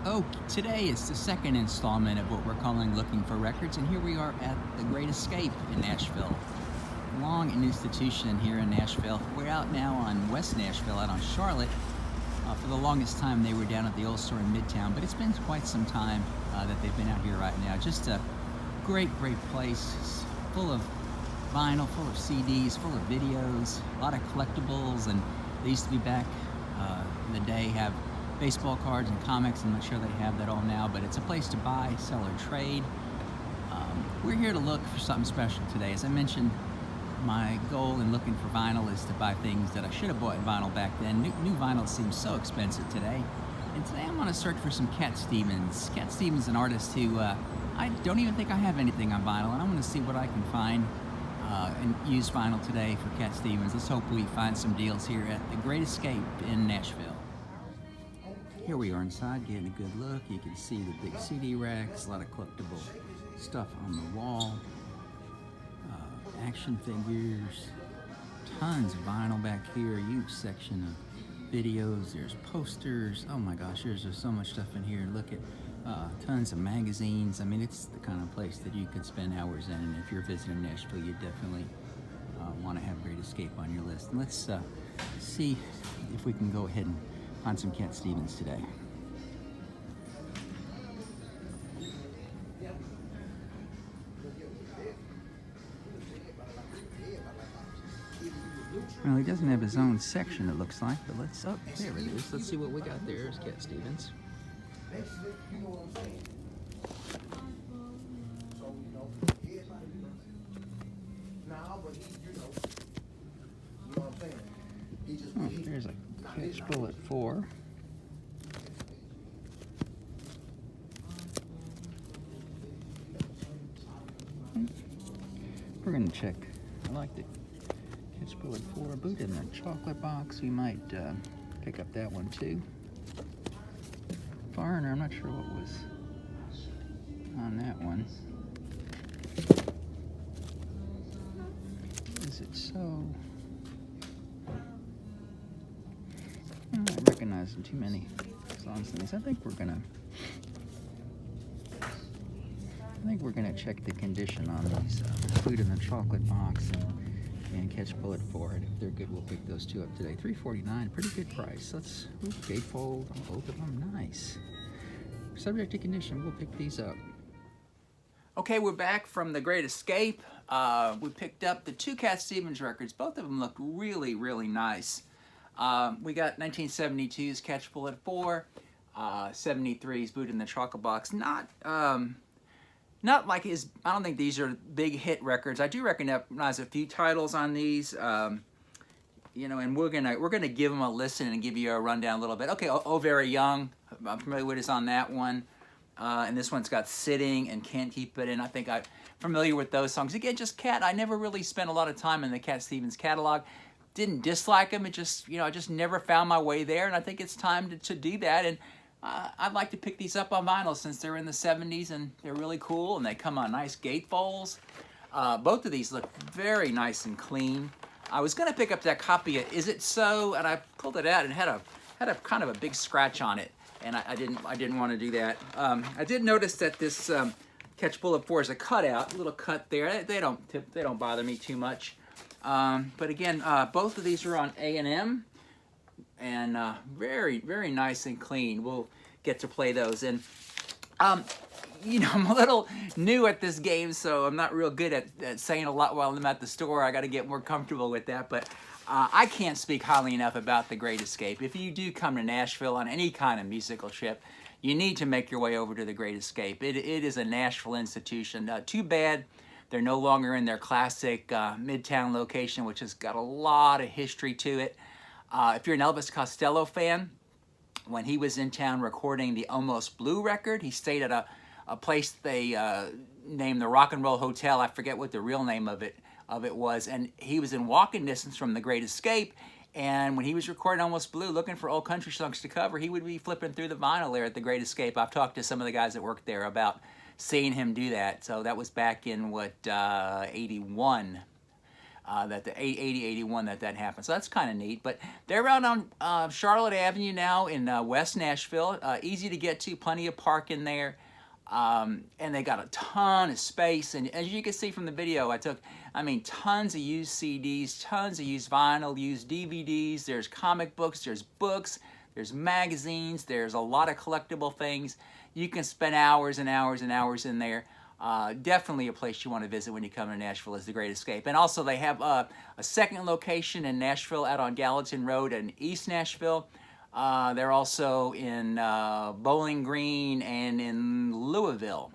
Oh, today is the second installment of what we're calling Looking for Records, and here we are at The Great Escape in Nashville. Long an institution here in Nashville. We're out now on West Nashville, out on Charlotte. For the longest time, they were down at the old store in Midtown, but it's been quite some time that they've been out here right now. Just a great place, full of vinyl, full of CDs, full of videos, a lot of collectibles, and they used to be back in the day, have baseball cards and comics. I'm not sure they have that all now, but it's a place to buy, sell, or trade. We're here to look for something special today. As I mentioned, my goal in looking for vinyl is to buy things that I should have bought in vinyl back then. New vinyl seems so expensive today. And today I'm on a search for some Cat Stevens. Cat Stevens is an artist who I don't even think I have anything on vinyl, and I'm going to see what I can find and use vinyl today for Cat Stevens. Let's hope we find some deals here at The Great Escape in Nashville. Here we are inside, getting a good look. You can see the big CD racks, a lot of collectible stuff on the wall, action figures, tons of vinyl back here, a huge section of videos. There's posters. Oh my gosh, there's just so much stuff in here. Look at tons of magazines. I mean, it's the kind of place that you could spend hours in, and if you're visiting Nashville, you definitely want to have Great Escape on your list. And let's see if we can go ahead and find some Cat Stevens today. Well, he doesn't have his own section, it looks like, but let's, oh, there it is. Let's see what we got there. There's Cat Stevens. Oh, there's a Catch Bullet 4. We're going to check. I like the Catch Bullet 4 boot in the chocolate box. We might pick up that one too. Foreigner, I'm not sure what was on that one. Is it so? I'm not recognizing too many songs in these. I think we're gonna check the condition on these food in the chocolate box and Catch Bullet 4. And if they're good, we'll pick those two up today. $3.49, pretty good price. Let's gatefold on both of them. Nice. Subject to condition, we'll pick these up. Okay, we're back from The Great Escape. We picked up the two Cat Stevens records. Both of them look really nice. We got 1972's Catch Bullet 4, 73's Boot in the Chocolate Box. Not like his, I don't think these are big hit records. I do recognize a few titles on these, you know, and we're gonna give them a listen and give you a rundown a little bit. Okay, Oh Very Young, I'm familiar with us on that one. And this one's got Sitting and Can't Keep It In. I think I'm familiar with those songs. Again, just Cat. I never really spent a lot of time in the Cat Stevens catalog. Didn't dislike them. It just, you know, I just never found my way there. And I think it's time to do that. And I'd like to pick these up on vinyl since they're in the 70s and they're really cool. And they come on nice gatefolds. Both of these look very nice and clean. I was going to pick up that copy of Is It So? And I pulled it out and had a kind of a big scratch on it. And I didn't want to do that. I did notice that this Catch Bullet 4 is a cutout, a little cut there. They don't bother me too much. But again, both of these are on A&M, and very nice and clean. We'll get to play those. And you know, I'm a little new at this game, so I'm not real good at saying a lot while I'm at the store. I got to get more comfortable with that, but. I can't speak highly enough about The Great Escape. If you do come to Nashville on any kind of musical trip, you need to make your way over to The Great Escape. It is a Nashville institution. Too bad they're no longer in their classic Midtown location, which has got a lot of history to it. If you're an Elvis Costello fan, when he was in town recording the Almost Blue record, he stayed at a place they named the Rock and Roll Hotel. I forget what the real name of it was, and he was in walking distance from The Great Escape, and when he was recording Almost Blue, looking for old country songs to cover, he would be flipping through the vinyl there at The Great Escape. I've talked to some of the guys that worked there about seeing him do that, so that was back in, 81. that the 80, 81 that happened. So that's kind of neat. But they're out on Charlotte Avenue now in West Nashville. Easy to get to, plenty of parking there. And they got a ton of space. And as you can see from the video, I mean, tons of used CDs, tons of used vinyl, used DVDs. There's comic books, there's magazines, there's a lot of collectible things. You can spend hours and hours and hours in there. Definitely a place you want to visit when you come to Nashville is the Great Escape. And also they have a second location in Nashville out on Gallatin Road in East Nashville. They're also in Bowling Green and in Louisville.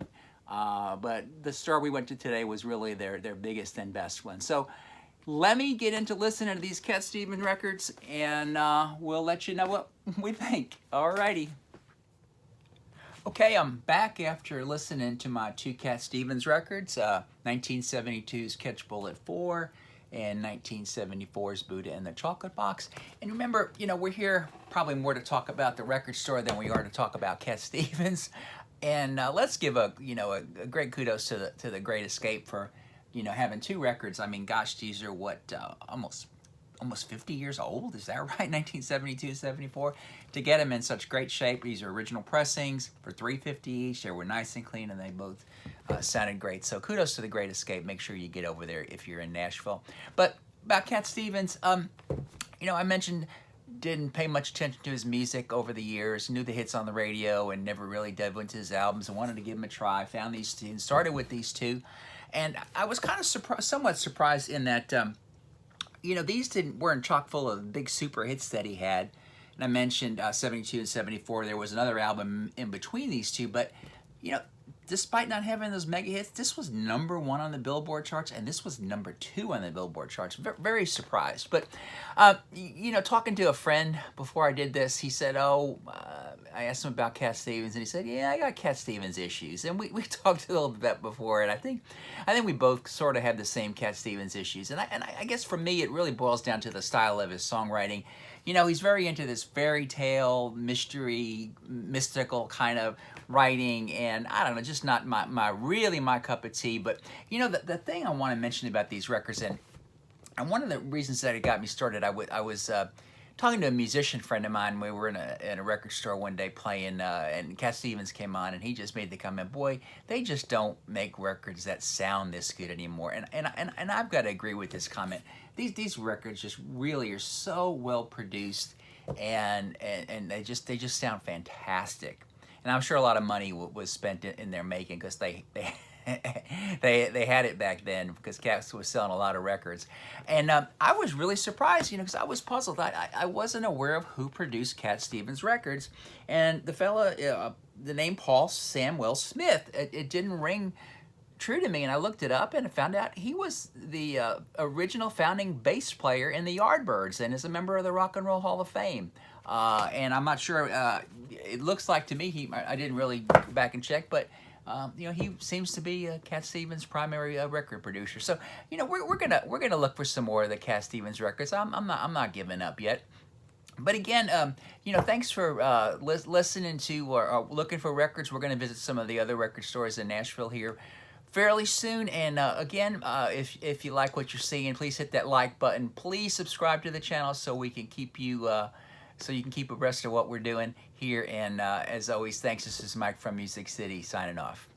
But the store we went to today was really their biggest and best one. So let me get into listening to these Cat Stevens records, and we'll let you know what we think. Alrighty. Okay, I'm back after listening to my two Cat Stevens records, 1972's Catch Bullet 4 and 1974's Buddha and the Chocolate Box. And remember, we're here probably more to talk about the record store than we are to talk about Cat Stevens. And let's give a great kudos to the Great Escape for having two records. I mean, gosh, these are what almost 50 years old, is that right? 1972, 74. To get them in such great shape. These are original pressings for $3.50 each. They were nice and clean, and they both sounded great. So kudos to the Great Escape. Make sure you get over there if you're in Nashville. But about Cat Stevens, I mentioned didn't pay much attention to his music over the years, knew the hits on the radio, and never really dove into his albums. I wanted to give him a try. Found these two and started with these two. And I was kind of somewhat surprised in that these weren't chock full of big super hits that he had. And I mentioned 72 and 74. There was another album in between these two. But, despite not having those mega hits, this was #1 on the Billboard charts. And this was #2 on the Billboard charts. Very surprised. But, talking to a friend before I did this, he said, I asked him about Cat Stevens. And he said, yeah, I got Cat Stevens issues. And we talked a little bit before. And I think we both sort of have the same Cat Stevens issues. And I guess for me, it really boils down to the style of his songwriting. He's very into this fairy tale, mystery, mystical kind of writing, and I don't know, just not my cup of tea. But the thing I want to mention about these records, and one of the reasons that it got me started, I was talking to a musician friend of mine. We were in a record store one day playing, and Cat Stevens came on, and he just made the comment, "Boy, they just don't make records that sound this good anymore." And I've got to agree with this comment. These records just really are so well produced, and they just sound fantastic. And I'm sure a lot of money was spent in their making, because they had it back then, because Cat was selling a lot of records. And I was really surprised, because I was puzzled. I wasn't aware of who produced Cat Stevens records. And the fella, the name Paul Samuel Smith, it didn't ring true to me. And I looked it up and found out he was the original founding bass player in the Yardbirds and is a member of the Rock and Roll Hall of Fame. And I'm not sure, it looks like to me, I didn't really go back and check, but he seems to be Cat Stevens' primary record producer. So, we're gonna look for some more of the Cat Stevens records. I'm not giving up yet. But again, thanks for listening to or looking for records. We're gonna visit some of the other record stores in Nashville here fairly soon. And again, if you like what you're seeing, please hit that like button. Please subscribe to the channel so we can keep you. So you can keep abreast of what we're doing here. And as always, thanks. This is Mike from Music City signing off.